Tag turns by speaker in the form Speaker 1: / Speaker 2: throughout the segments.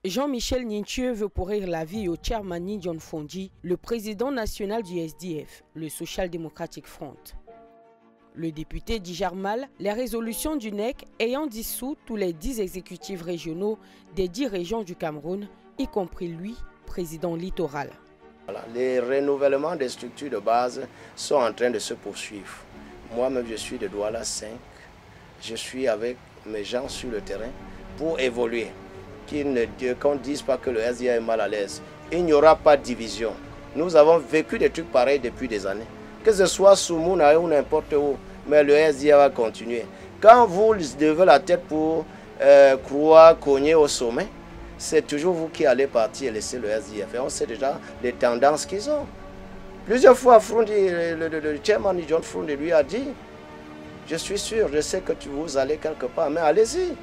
Speaker 1: Jean-Michel Ninthieu veut pourrir la vie au Tchermani John Fondi, le président national du SDF, le Social Democratic Front. Le député dit mal les résolutions du NEC ayant dissous tous les 10 exécutifs régionaux des 10 régions du Cameroun, y compris lui, président littoral.
Speaker 2: Voilà, les renouvellements des structures de base sont en train de se poursuivre. Moi-même, je suis de Douala 5. Je suis avec mes gens sur le terrain pour évoluer. Qu'on ne dise pas que le SDA est mal à l'aise. Il n'y aura pas de division. Nous avons vécu des trucs pareils depuis des années. Que ce soit sous Mouna ou n'importe où, mais le SDA va continuer. Quand vous levez la tête pour croire cogner au sommet, c'est toujours vous qui allez partir et laisser le SDF. Et on sait déjà les tendances qu'ils ont. Plusieurs fois, Frundi, le chairman John Frundi lui a dit, je suis sûr, je sais que vous allez quelque part, mais allez-y.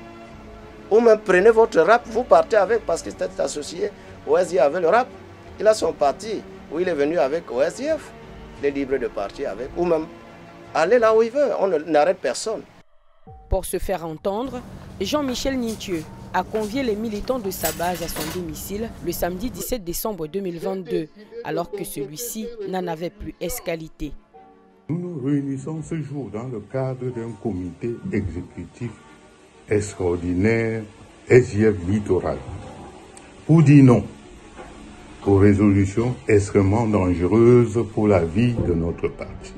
Speaker 2: Ou même prenez votre rap, vous partez avec, parce qu'il était associé au SDF avec le rap. Il a son parti, où il est venu avec au SDF. Il est libre de partir avec, ou même aller là où il veut, on n'arrête personne.
Speaker 1: Pour se faire entendre, Jean-Michel Ninthieu a convié les militants de sa base à son domicile le samedi 17 décembre 2022, alors que celui-ci n'en avait plus escalité.
Speaker 3: Nous nous réunissons ce jour dans le cadre d'un comité exécutif extraordinaire SDF littoral pour dire non aux résolutions extrêmement dangereuses pour la vie de notre parti.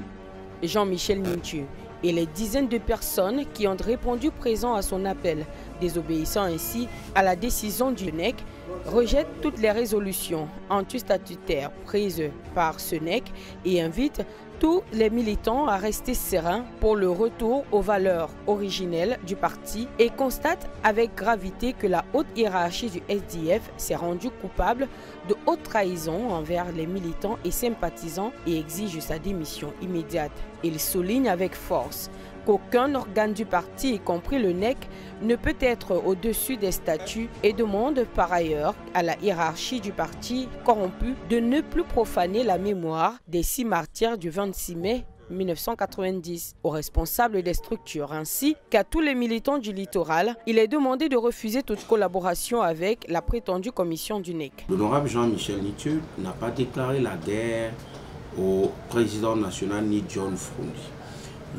Speaker 1: Jean-Michel Ninthieu et les dizaines de personnes qui ont répondu présents à son appel, désobéissant ainsi à la décision du NEC, rejettent toutes les résolutions anti-statutaires prises par ce NEC et invitent tous les militants à rester sereins pour le retour aux valeurs originelles du parti et constatent avec gravité que la haute hiérarchie du SDF s'est rendue coupable de haute trahison envers les militants et sympathisants et exige sa démission immédiate. Il souligne avec force qu'aucun organe du parti, y compris le NEC, ne peut être au-dessus des statuts et demande par ailleurs à la hiérarchie du parti corrompu de ne plus profaner la mémoire des 6 martyrs du 26 mai 1990 aux responsables des structures ainsi qu'à tous les militants du littoral. Il est demandé de refuser toute collaboration avec la prétendue commission du NEC.
Speaker 4: L'honorable Jean-Michel Ninthieu n'a pas déclaré la guerre au président national ni John Frundi.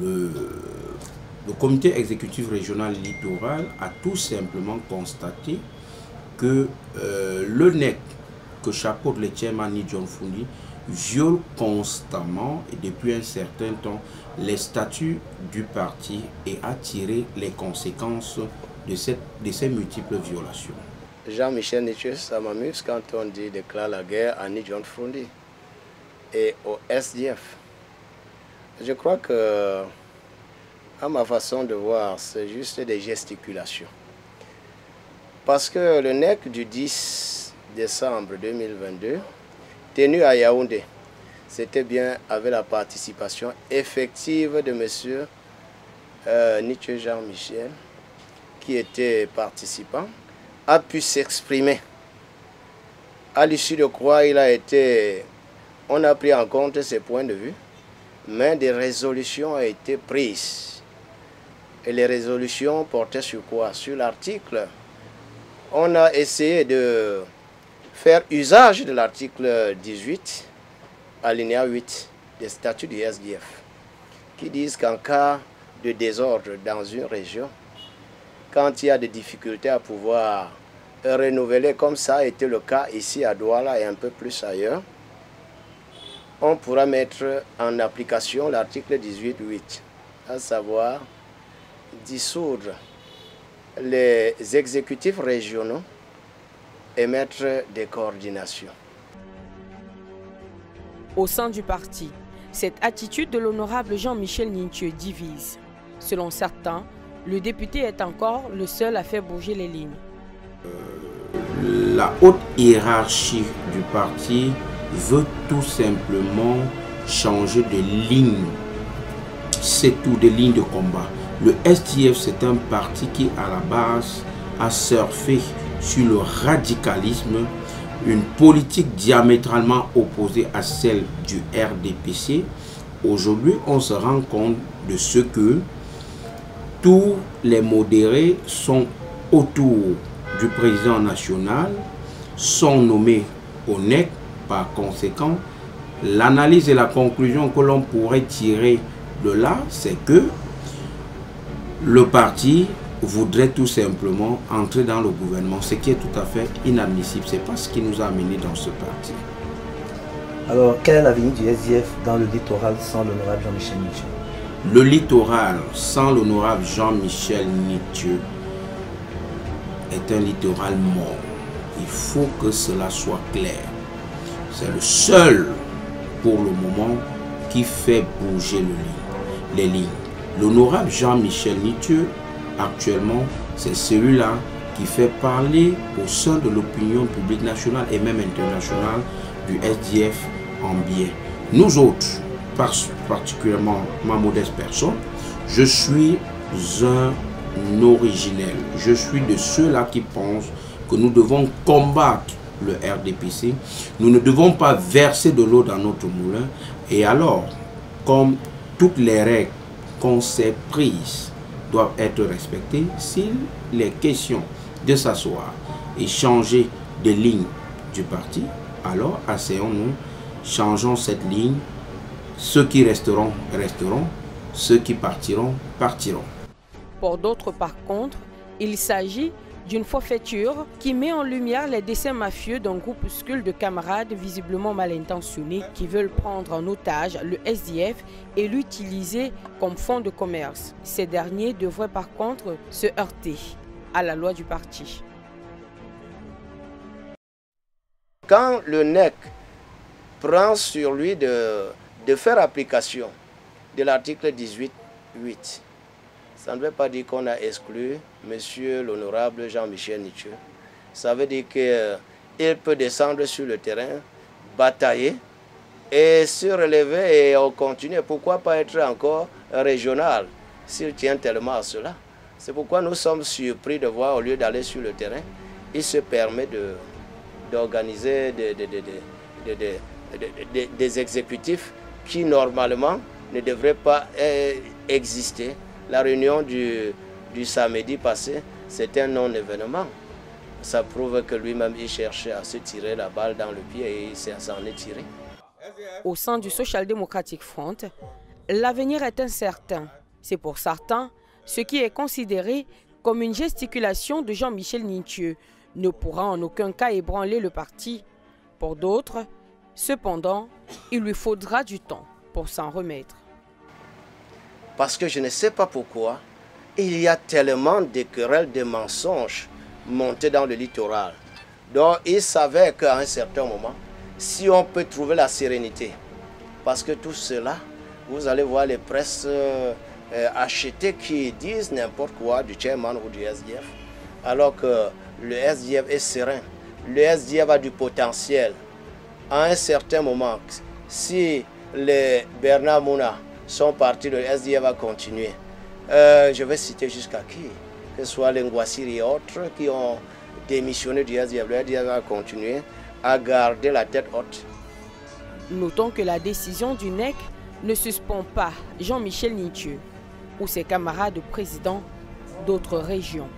Speaker 4: Le comité exécutif régional littoral a tout simplement constaté que le NEC que chapeaute le chairman ni John Frundi viole constamment et depuis un certain temps les statuts du parti et a tiré les conséquences de ces multiples violations.
Speaker 2: Jean-Michel Ninthieu, ça m'amuse quand on dit déclare la guerre à ni John Frundi et au SDF. Je crois que, à ma façon de voir, c'est juste des gesticulations. Parce que le NEC du 10 décembre 2022, tenu à Yaoundé, c'était bien avec la participation effective de M. Ninthieu Jean-Michel, qui était participant, a pu s'exprimer. À l'issue de quoi on a pris en compte ses points de vue, mais des résolutions ont été prises. Et les résolutions portaient sur quoi? Sur l'article. On a essayé de faire usage de l'article 18, alinéa 8 des statuts du SDF, qui disent qu'en cas de désordre dans une région, quand il y a des difficultés à pouvoir renouveler, comme ça a été le cas ici à Douala et un peu plus ailleurs, on pourra mettre en application l'article 18.8, à savoir dissoudre les exécutifs régionaux et mettre des coordinations.
Speaker 1: Au sein du parti, cette attitude de l'honorable Jean-Michel Ninthieu divise. Selon certains, le député est encore le seul à faire bouger les lignes.
Speaker 4: La haute hiérarchie du parti veut tout simplement changer de ligne. C'est tout, de ligne de combat. Le SDF, c'est un parti qui, à la base, a surfé sur le radicalisme, une politique diamétralement opposée à celle du RDPC. Aujourd'hui, on se rend compte de ce que tous les modérés sont autour du président national sont nommés au NEC. Par conséquent, l'analyse et la conclusion que l'on pourrait tirer de là, c'est que le parti voudrait tout simplement entrer dans le gouvernement, ce qui est tout à fait inadmissible. Ce n'est pas ce qui nous a amenés dans ce parti.
Speaker 5: Alors, quel est l'avenir du SDF dans le littoral sans l'honorable Jean-Michel Nitieux?
Speaker 4: Le littoral sans l'honorable Jean-Michel Nitieux est un littoral mort. Il faut que cela soit clair. C'est le seul, pour le moment, qui fait bouger les lignes. L'honorable Jean-Michel Nitieux, actuellement, c'est celui-là qui fait parler au sein de l'opinion publique nationale et même internationale du SDF en bien. Nous autres, particulièrement ma modeste personne, je suis un originel. Je suis de ceux-là qui pensent que nous devons combattre le RDPC. Nous ne devons pas verser de l'eau dans notre moulin. Et alors, comme toutes les règles qu'on s'est prises doivent être respectées, s'il est question de s'asseoir et changer de ligne du parti, alors asseyons-nous, changeons cette ligne. Ceux qui resteront, resteront. Ceux qui partiront, partiront.
Speaker 1: Pour d'autres, par contre, il s'agit d'une forfaiture qui met en lumière les desseins mafieux d'un groupuscule de camarades visiblement mal intentionnés qui veulent prendre en otage le SDF et l'utiliser comme fonds de commerce. Ces derniers devraient par contre se heurter à la loi du parti.
Speaker 2: Quand le NEC prend sur lui de faire application de l'article 18.8, ça ne veut pas dire qu'on a exclu monsieur l'honorable Jean-Michel Nitieux. Ça veut dire qu'il peut descendre sur le terrain, batailler et se relever et on continue. Pourquoi pas être encore régional s'il tient tellement à cela? C'est pourquoi nous sommes surpris de voir, au lieu d'aller sur le terrain, il se permet d'organiser des exécutifs qui normalement ne devraient pas exister. La réunion du samedi passé, c'était un non-événement. Ça prouve que lui-même, il cherchait à se tirer la balle dans le pied et il s'en est tiré.
Speaker 1: Au sein du Social Democratic Front, l'avenir est incertain. C'est pour certains, ce qui est considéré comme une gesticulation de Jean-Michel Nitieux ne pourra en aucun cas ébranler le parti. Pour d'autres, cependant, il lui faudra du temps pour s'en remettre.
Speaker 2: Parce que je ne sais pas pourquoi, il y a tellement de querelles, de mensonges montés dans le littoral. Donc il savait qu'à un certain moment, si on peut trouver la sérénité, parce que tout cela, vous allez voir les presses achetées qui disent n'importe quoi du chairman ou du SDF, alors que le SDF est serein, le SDF a du potentiel. À un certain moment, si les Bernard Mouna sont partis, le SDF va continuer. Je vais citer jusqu'à qui? Que ce soit les Ngouassiri et autres qui ont démissionné du SDF. Le SDF va continuer à garder la tête haute.
Speaker 1: Notons que la décision du NEC ne suspend pas Jean-Michel Nitieux ou ses camarades présidents d'autres régions.